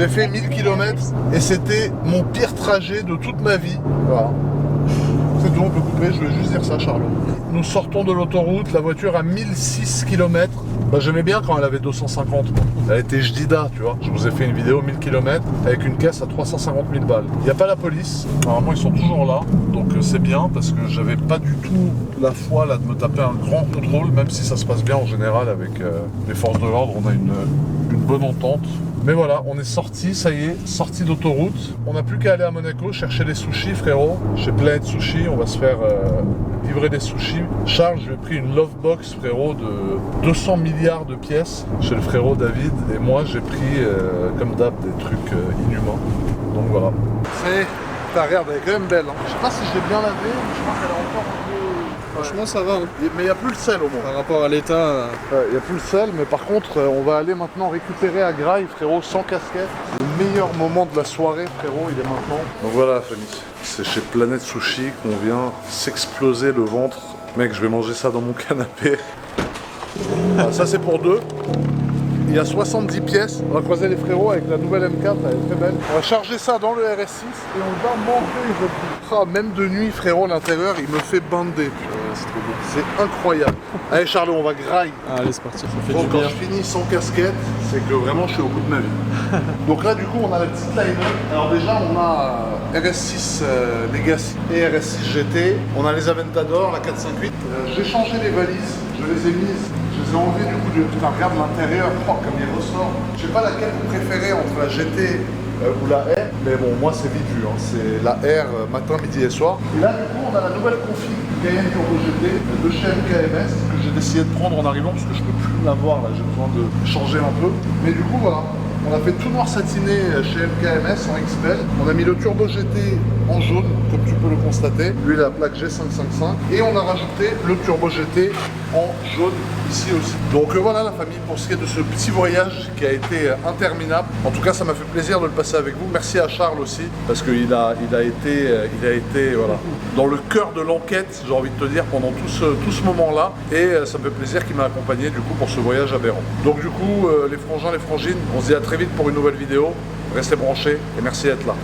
J'ai fait 1000 km et c'était mon pire trajet de toute ma vie. Voilà. C'est tout, on peut couper, je vais juste dire ça, Charlot. Nous sortons de l'autoroute, la voiture à 1006 km. Bah, j'aimais bien quand elle avait 250. Elle était jdida, tu vois. Je vous ai fait une vidéo 1000 km avec une caisse à 350 000 balles. Il n'y a pas la police. Normalement, ils sont toujours là. Donc c'est bien parce que j'avais pas du tout la foi là, de me taper un grand contrôle, même si ça se passe bien en général avec les forces de l'ordre. On a une bonne entente. Mais voilà, on est sorti, ça y est, sorti d'autoroute. On n'a plus qu'à aller à Monaco chercher les sushis, frérot. Chez Planet Sushi, on va se faire livrer des sushis. Charles, je lui ai pris une love box, frérot, de 200 milliards de pièces chez le frérot David. Et moi, j'ai pris, comme d'hab, des trucs inhumains. Donc voilà. Regarde, elle est quand même belle. Hein. Je sais pas si je l'ai bien lavée, mais je crois qu'elle est encore un peu... Franchement, ça va. Hein. Mais il n'y a plus le sel au moins. Par rapport à l'état. Il n'y a plus le sel, mais par contre, on va aller maintenant récupérer à Grail, frérot, sans casquette. Le meilleur moment de la soirée, frérot, il est maintenant. Donc voilà, la famille. C'est chez Planet Sushi qu'on vient s'exploser le ventre. Mec, je vais manger ça dans mon canapé. Voilà, ça, c'est pour deux. Il y a 70 pièces. On va croiser les frérots avec la nouvelle M4, elle est très belle. On va charger ça dans le RS6 et on va manger, je dis. Ah, même de nuit, frérot, l'intérieur, il me fait bander. C'est trop beau. C'est incroyable. Allez, Charlot, on va graille. Ah, allez, c'est parti. Ça fait Bon, du quand bien. je finis sans casquette, c'est que vraiment je suis au bout de ma vie. Donc là, du coup, on a la petite line-up. Alors déjà, on a RS6 Legacy et RS6 GT. On a les Aventador, la 458. J'ai changé les valises, je les ai mises. Je les ai enlevées du coup, putain, regarde l'intérieur, oh, comme il ressort. Je sais pas laquelle vous préférez entre la GT ou la R, mais bon, moi c'est vite vu, hein. C'est la R matin, midi et soir. Et là, du coup, on a la nouvelle config Cayenne Turbo GT de chez MKMS que j'ai décidé de prendre en arrivant parce que je peux plus l'avoir là, j'ai besoin de changer un peu. Mais du coup, voilà. On a fait tout noir satiné chez MKMS en XPEL. On a mis le Turbo GT en jaune, comme tu peux le constater. Lui, la plaque G555. Et on a rajouté le Turbo GT en jaune ici aussi. Donc voilà la famille pour ce qui est de ce petit voyage qui a été interminable. En tout cas, ça m'a fait plaisir de le passer avec vous. Merci à Charles aussi, parce qu'il a été voilà, dans le cœur de l'enquête, j'ai envie de te dire, pendant tout ce moment-là. Et ça me fait plaisir qu'il m'a accompagné du coup pour ce voyage aberrant. Donc du coup, les frangins, les frangines, on se dit à très vite pour une nouvelle vidéo. Restez branchés et merci d'être là.